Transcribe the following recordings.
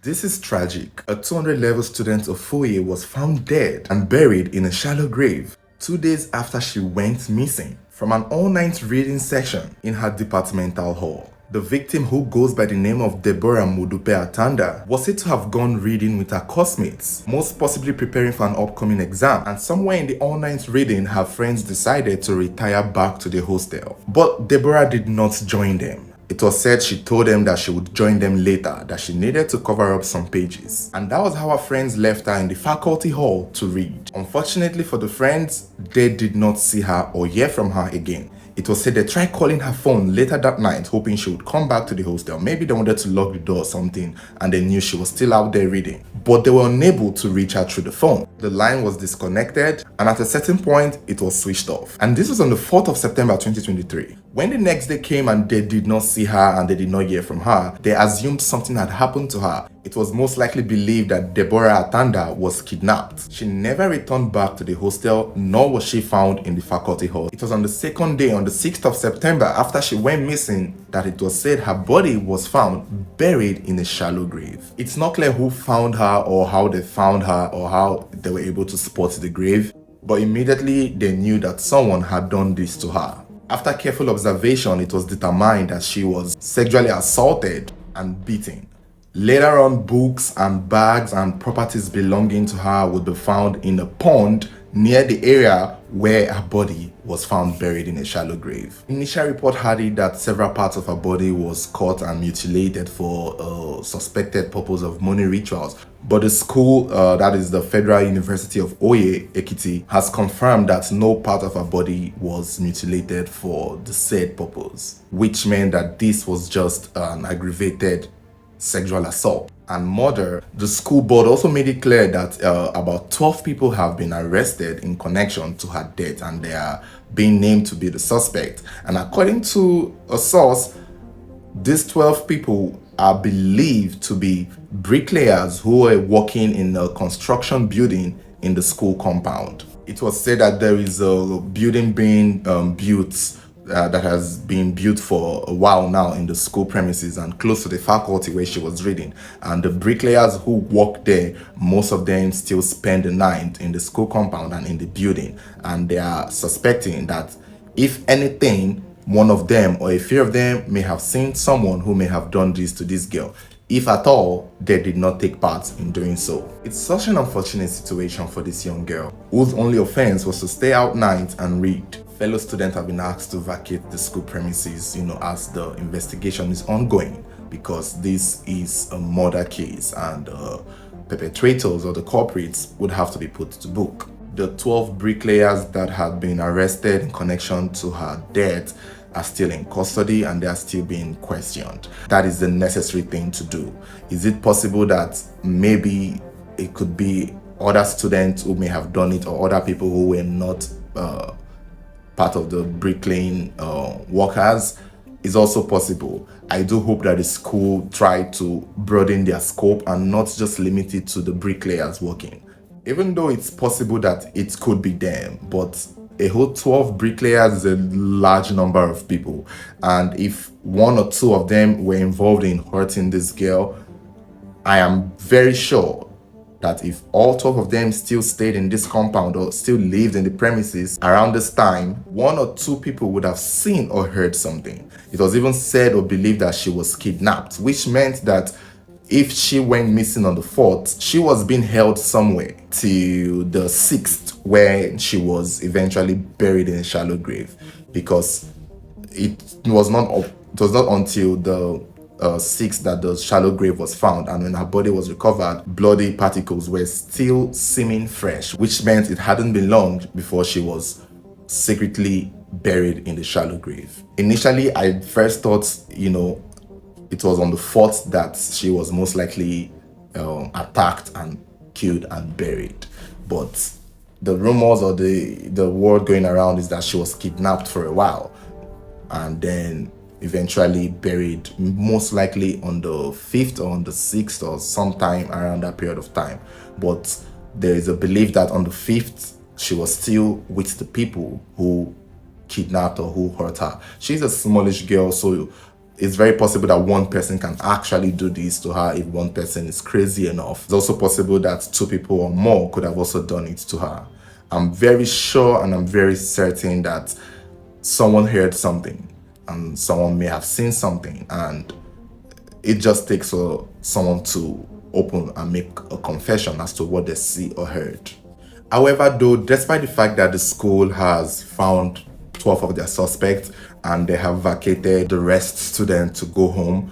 This is tragic. A 200-level student of Foye was found dead and buried in a shallow grave 2 days after she went missing from an all-night reading session in her departmental hall. The victim, who goes by the name of Deborah Modupe Atanda, was said to have gone reading with her classmates, most possibly preparing for an upcoming exam, and somewhere in the all-night reading, her friends decided to retire back to the hostel. But Deborah did not join them. It was said she told them that she would join them later, that she needed to cover up some pages. And that was how her friends left her in the faculty hall to read. Unfortunately for the friends, they did not see her or hear from her again. It was said they tried calling her phone later that night, hoping she would come back to the hostel. Maybe they wanted to lock the door or something, and they knew she was still out there reading. But they were unable to reach her through the phone. The line was disconnected, and at a certain point, it was switched off. And this was on the 4th of September 2023. When the next day came and they did not see her and they did not hear from her, they assumed something had happened to her. It was most likely believed that Deborah Atanda was kidnapped. She never returned back to the hostel, nor was she found in the faculty hall. It was on the second day, on the 6th of September, after she went missing, that it was said her body was found buried in a shallow grave. It's not clear who found her or how they found her or how they were able to spot the grave, but immediately they knew that someone had done this to her. After careful observation, it was determined that she was sexually assaulted and beaten. Later on, books and bags and properties belonging to her would be found in a pond near the area where her body was found buried in a shallow grave. Initial report had it that several parts of her body was cut and mutilated for a suspected purpose of money rituals. But the school, that is the Federal University of Oye, Ekiti, has confirmed that no part of her body was mutilated for the said purpose, which meant that this was just an aggravated sexual assault and murder. The school board also made it clear that about 12 people have been arrested in connection to her death, and they are being named to be the suspect. And according to a source, these 12 people are believed to be bricklayers who were working in a construction building in the school compound. It was said that there is a building being built that has been built for a while now in the school premises and close to the faculty where she was reading. And the bricklayers who work there, most of them still spend the night in the school compound and in the building. And they are suspecting that, if anything, one of them or a few of them may have seen someone who may have done this to this girl. If at all, they did not take part in doing so. It's such an unfortunate situation for this young girl, whose only offense was to stay out night and read. Fellow students have been asked to vacate the school premises, as the investigation is ongoing, because this is a murder case and perpetrators or the culprits would have to be put to book. The 12 bricklayers that had been arrested in connection to her death are still in custody and they are still being questioned. That is the necessary thing to do. Is it possible that maybe it could be other students who may have done it, or other people who were not part of the bricklaying workers? Is also possible. I do hope that the school try to broaden their scope and not just limit it to the bricklayers working. Even though it's possible that it could be them, but a whole 12 bricklayers is a large number of people. And if one or two of them were involved in hurting this girl, I am very sure that if all 12 of them still stayed in this compound or still lived in the premises around this time, one or two people would have seen or heard something. It was even said or believed that she was kidnapped, which meant that if she went missing on the 4th, she was being held somewhere till the 6th, where she was eventually buried in a shallow grave, because it was not until the 6th that the shallow grave was found, and when her body was recovered, bloody particles were still seeming fresh, which meant it hadn't been long before she was secretly buried in the shallow grave. Initially, I first thought, it was on the 4th that she was most likely attacked and killed and buried. But the rumors or the word going around is that she was kidnapped for a while and then eventually buried, most likely on the 5th or on the 6th or sometime around that period of time. But there is a belief that on the 5th, she was still with the people who kidnapped or who hurt her. She's a smallish girl, so it's very possible that one person can actually do this to her if one person is crazy enough. It's also possible that two people or more could have also done it to her. I'm very sure and I'm very certain that someone heard something and someone may have seen something, and it just takes someone to open and make a confession as to what they see or heard. However, though, despite the fact that the school has found 12 of their suspects and they have vacated the rest students to go home,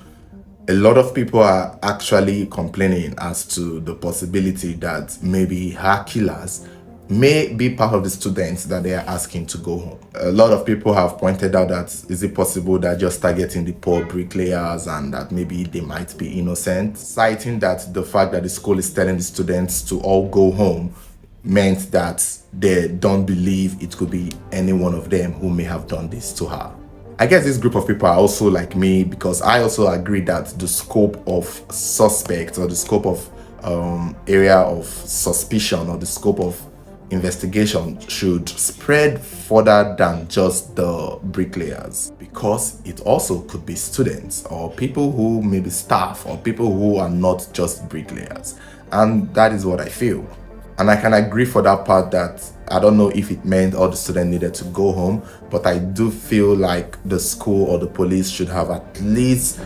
a lot of people are actually complaining as to the possibility that maybe her killers may be part of the students that they are asking to go home. A lot of people have pointed out that is it possible that just targeting the poor bricklayers and that maybe they might be innocent, citing that the fact that the school is telling the students to all go home meant that they don't believe it could be any one of them who may have done this to her. I guess this group of people are also like me, because I also agree that the scope of suspects or the scope of area of suspicion or the scope of investigation should spread further than just the bricklayers, because it also could be students or people who may be staff or people who are not just bricklayers. And that is what I feel. And I can agree for that part that I don't know if it meant all the students needed to go home, but I do feel like the school or the police should have at least,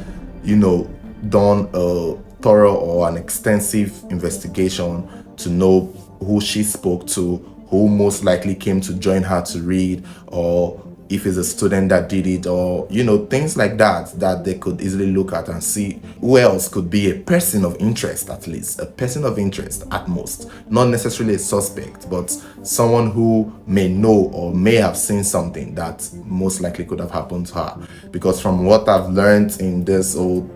done a thorough or an extensive investigation to know who she spoke to, who most likely came to join her to read, or if it's a student that did it, or things like that they could easily look at and see who else could be a person of interest, at least a person of interest at most, not necessarily a suspect, but someone who may know or may have seen something that most likely could have happened to her. Because from what I've learned in this whole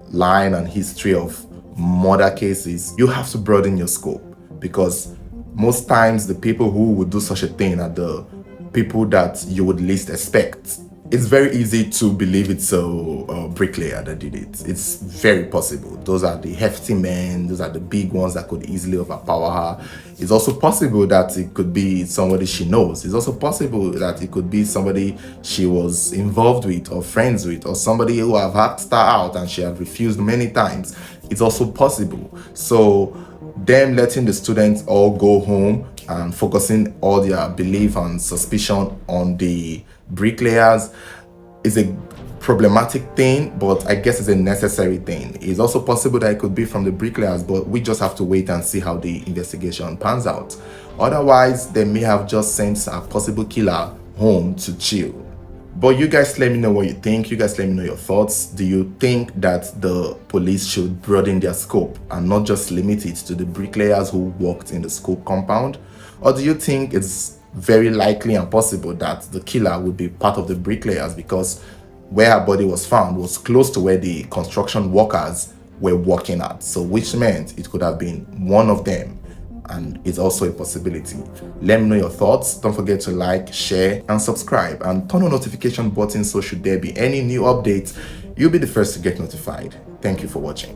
line and history of murder cases, you have to broaden your scope, because most times the people who would do such a thing are the people that you would least expect. It's very easy to believe it's a bricklayer that did it. It's very possible. Those are the hefty men, those are the big ones that could easily overpower her. It's also possible that it could be somebody she knows. It's also possible that it could be somebody she was involved with or friends with, or somebody who have asked her out and she have refused many times. It's also possible. So them letting the students all go home and focusing all their belief and suspicion on the bricklayers is a problematic thing, but I guess it's a necessary thing. It's also possible that it could be from the bricklayers, but we just have to wait and see how the investigation pans out. Otherwise, they may have just sent a possible killer home to chill. But you guys let me know what you think. You guys let me know your thoughts. Do you think that the police should broaden their scope and not just limit it to the bricklayers who worked in the school compound? Or do you think it's very likely and possible that the killer would be part of the bricklayers, because where her body was found was close to where the construction workers were working at, so which meant it could have been one of them, and it's also a possibility. Let me know your thoughts. Don't forget to like, share and subscribe, and turn on notification button so should there be any new updates, you'll be the first to get notified. Thank you for watching.